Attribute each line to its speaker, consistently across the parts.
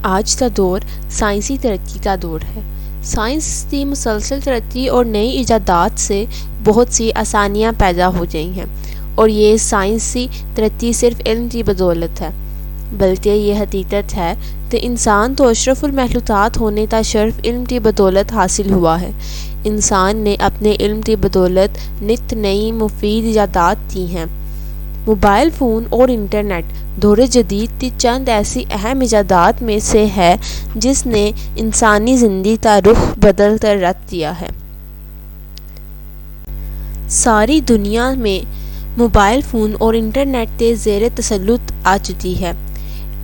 Speaker 1: ਅੱਜ ਦਾ ਦੌਰ साइंसी तरक्की का दौर है। साइंस की मुसलसल तरक्की और नई इजादात से बहुत सी आसानियाँ पैदा हो गई हैं और ये साइंसी तरक्की सिर्फ इल्म की बदौलत है, बल्कि ये हकीकत है कि इंसान तो अशरफुल महलूकात होने का शर्फ इल्म की बदौलत हासिल हुआ है। इंसान ने अपने इल्म की बदौलत नित नई मुफीद इजादात की हैं। मोबाइल फ़ोन और इंटरनेट दौर जदीद की चंद ऐसी अहम इजादात में से है जिसने इंसानी ज़िंदगी का रुख बदल कर रख दिया है। सारी दुनिया में मोबाइल फ़ोन और इंटरनेट के ज़ेर तसल्लुत आ चुकी है।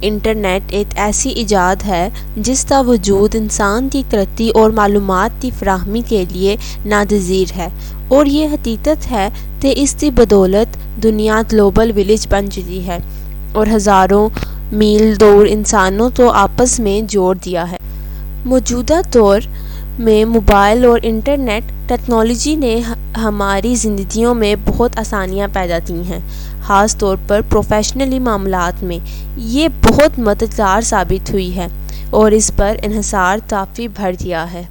Speaker 1: इंटरनेट एक ऐसी इजाद है जिसका वजूद इंसान की तरक्की और मालूमात की फराहमी के लिए नाज़ीर है, और ये हकीकत है कि इसकी बदौलत दुनिया ग्लोबल विलेज बन चुकी है और हज़ारों मील दूर इंसानों को आपस में जोड़ दिया है। मौजूदा दौर में मोबाइल और इंटरनेट टेक्नोलॉजी ने हमारी ज़िंदगियों में बहुत आसानियाँ पैदा की हैं। ख़ास तौर पर प्रोफेशनली मामलात में ये बहुत मददगार साबित हुई है और इस पर इन्हिसार काफ़ी बढ़ गया है।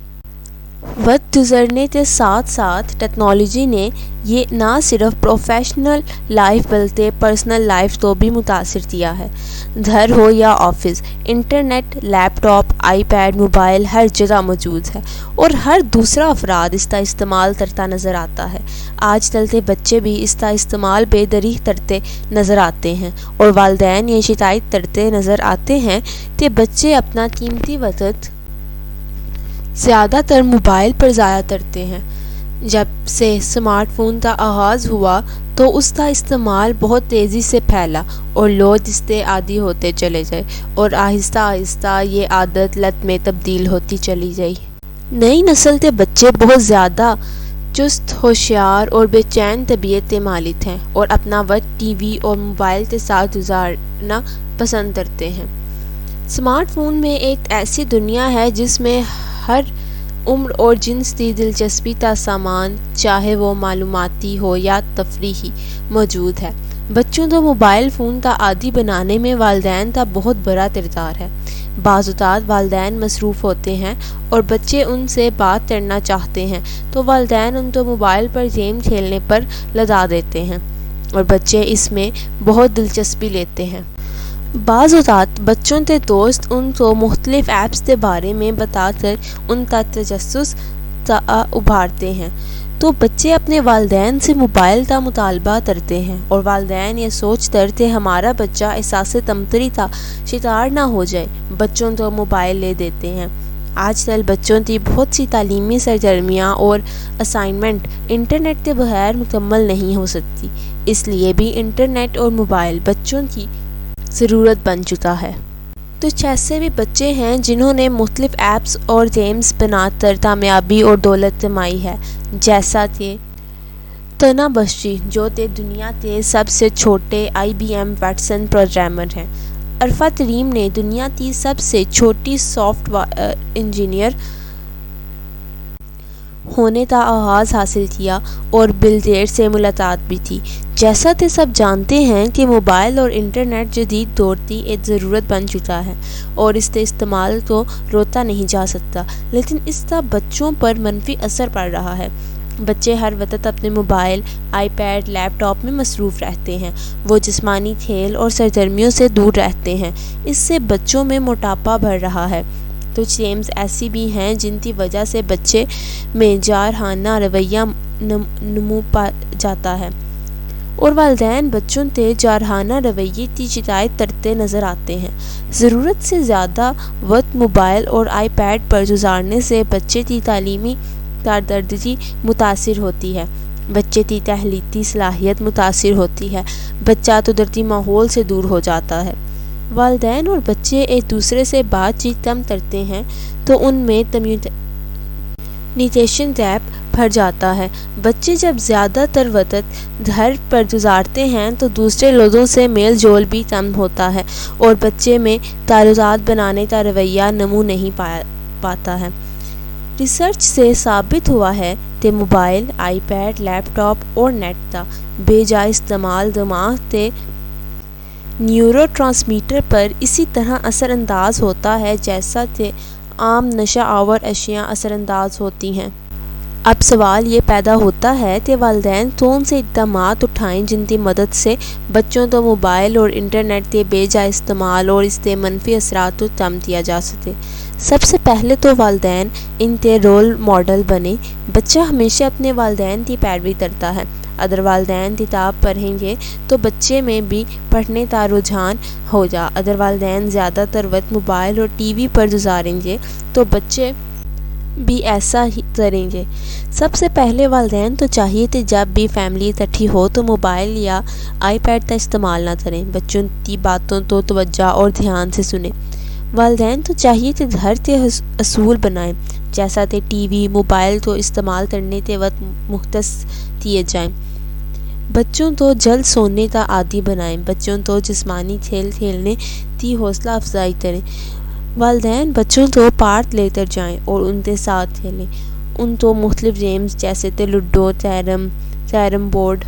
Speaker 1: वक्त गुज़रने के साथ साथ टेक्नोलॉजी ने ये ना सिर्फ प्रोफेशनल लाइफ बल्कि पर्सनल लाइफ को भी मुतासिर किया है। घर हो या office, internet, laptop, iPad, mobile हर जगह मौजूद है और हर दूसरा अफराद इसका इस्तेमाल करता नज़र आता है। आजकल के बच्चे भी इसका इस्तेमाल बेदरीह करते नज़र आते हैं और वालिदैन ये शिकायत करते नज़र आते हैं कि बच्चे अपना कीमती वक्त ज़्यादातर मोबाइल पर ज़ाया करते हैं। जब से स्मार्टफोन का आगाज़ हुआ तो उसका इस्तेमाल बहुत तेज़ी से फैला और लोग इससे आदी होते चले गए और आहिस्ता आहिस्ता ये आदत लत में तब्दील होती चली गई। नई नस्ल के बच्चे बहुत ज़्यादा चुस्त, होशियार और बेचैन तबीयत के मालिक हैं और अपना वक्त टीवी और मोबाइल के साथ गुजारना पसंद करते हैं। स्मार्टफोन में एक ऐसी दुनिया है जिसमें हर उम्र और जिन्स की दिलचस्पी का सामान, चाहे वो मालूमाती हो या तफरीही, मौजूद है। बच्चों को मोबाइल फ़ोन का आदी बनाने में वालिदैन का बहुत बड़ा किरदार है। बाज़ औक़ात वालिदैन मसरूफ़ होते हैं और बच्चे उनसे बात करना चाहते हैं तो वालिदैन उनको मोबाइल पर गेम खेलने पर लगा देते हैं और बच्चे इसमें बहुत दिलचस्पी लेते हैं। बाज़ औक़ात बच्चों के दोस्त उनको मुख्तलिफ़ ऐप्स के बारे में बताकर उनका तजस्सुस उभारते हैं तो बच्चे अपने वालिदैन से मोबाइल का मुतालबा करते हैं और वालिदैन ये सोच कर कि हमारा बच्चा एहसास तमतरी का शिकार ना हो जाए, बच्चों को मोबाइल ले देते हैं। आजकल बच्चों की बहुत सी तालीमी सरगर्मियाँ और असाइनमेंट इंटरनेट के बगैर मुकम्मल नहीं हो सकती, इसलिए भी इंटरनेट और मोबाइल बच्चों की ज़रूरत बन चुका है। तो ऐसे भी बच्चे हैं जिन्होंने मुख्तलिफ़ ऐप्स और गेम्स बनाकर कामयाबी और दौलत कमाई है, जैसा कि तना बख्शी जो कि दुनिया के सबसे छोटे IBM वाटसन प्रोग्रामर हैं। अरफा करीम ने दुनिया की सबसे छोटी सॉफ्टवेयर इंजीनियर होने का आगाज़ हासिल किया और बिल गेट्स से मुलाकात भी थी। जैसा कि सब जानते हैं कि मोबाइल और इंटरनेट जदीद दौर की एक ज़रूरत बन चुका है और इसके इस्तेमाल को रोका नहीं जा सकता, लेकिन इसका बच्चों पर मनफी असर पड़ रहा है। बच्चे हर वक्त अपने मोबाइल, आईपैड, लैपटॉप में मसरूफ़ रहते हैं। वो जिस्मानी खेल और सरगर्मियों से दूर रहते हैं। इससे बच्चों में मोटापा बढ़ रहा है। कुछ गेम्स ऐसी भी हैं जिनकी वजह से बच्चे में जारहाना रवैया नमू पा जाता है और वालिदैन बच्चों के जारहाना रवैये की शिकायत करते नज़र आते हैं। ज़रूरत से ज़्यादा वक्त मोबाइल और आईपैड पर गुजारने से बच्चे की तालीमी कारकर्दगी मुतासिर होती है, बच्चे की तहलीती सलाहियत मुतासिर होती है, बच्चा कुदरती माहौल से दूर हो जाता है। वालिदैन और बच्चे एक दूसरे से बातचीत कम करते हैं तो उनमें कम्युनिकेशन गैप बढ़ जाता है। बच्चे जब ज़्यादातर वक्त घर पर गुजारते हैं तो दूसरे लोगों से मेल जोल भी कम होता है और बच्चे में ताल्लुकात बनाने का रवैया नमू नहीं पाता है। रिसर्च से साबित हुआ है कि मोबाइल, आईपैड, लैपटॉप और नेट का बेजा इस्तेमाल दिमाग के نیورو ٹرانسمیٹر پر اسی طرح اثر انداز ہوتا ہے جیسا کہ عام نشہ آور اشیاء اثر انداز ہوتی ہیں۔ اب سوال یہ پیدا ہوتا ہے کہ والدین کون سے اقدامات اٹھائیں جن کی مدد سے بچوں کو موبائل اور انٹرنیٹ کے بے جا استعمال اور اس کے منفی اثرات کو کم کیا جا سکے۔ سب سے پہلے تو والدین ان کے رول ماڈل بنیں۔ بچہ ہمیشہ اپنے والدین کی پیروی کرتا ہے۔ اگر والدین کتاب پڑھیں گے تو بچے میں بھی پڑھنے کا رجحان ہوگا۔ اگر والدین زیادہ تر وقت موبائل اور ٹی وی پر گزاریں گے تو بچے بھی ایسا ہی کریں گے۔ سب سے پہلے والدین تو چاہیے کہ جب بھی فیملی اکٹھی ہو تو موبائل یا آئی پیڈ کا استعمال نہ کریں، بچوں کی باتوں کو توجہ اور دھیان سے سنیں۔ والدین تو چاہیے کہ گھر کے اصول بنائیں، جیسا کہ ٹی وی، موبائل کو استعمال کرنے کے وقت مختص کیے جائیں۔ بچوں کو جلد سونے کا عادی بنائیں، بچوں کو جسمانی کھیل کھیلنے کی حوصلہ افزائی کریں۔ والدین بچوں کو پارک لے کر جائیں اور ان کے ساتھ کھیلیں۔ ان کو مختلف گیمز جیسے کہ لوڈو، کیرم بورڈ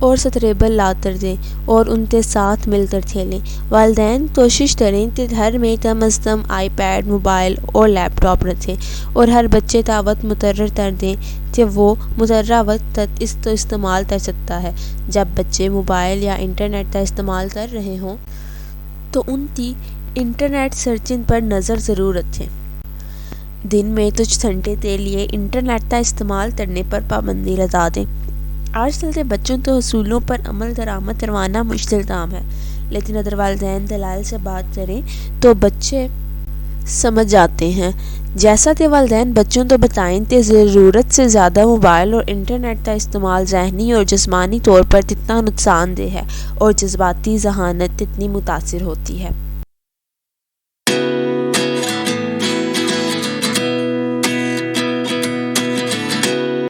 Speaker 1: اور سکریبل لا کر دیں اور ان کے ساتھ مل کر کھیلیں۔ والدین کوشش کریں کہ گھر میں کم از کم آئی پیڈ، موبائل اور لیپ ٹاپ رکھیں اور ہر بچے کا وقت مقرر کر دیں کہ وہ مقررہ وقت تک اس کو استعمال کر سکتا ہے۔ جب بچے موبائل یا انٹرنیٹ کا استعمال کر رہے ہوں تو ان کی انٹرنیٹ سرچنگ پر نظر ضرور رکھیں۔ دن میں کچھ گھنٹے کے لیے انٹرنیٹ کا استعمال کرنے پر پابندی لگا دیں۔ آج کل کے بچوں کو اصولوں پر عمل درآمد کروانا مشکل کام ہے، لیکن اگر والدین دلائل سے بات کریں تو بچے سمجھ جاتے ہیں۔ جیسا کہ والدین بچوں کو بتائیں کہ ضرورت سے زیادہ موبائل اور انٹرنیٹ کا استعمال ذہنی اور جسمانی طور پر کتنا نقصان دہ ہے اور جذباتی ذہانت کتنی متاثر ہوتی ہے۔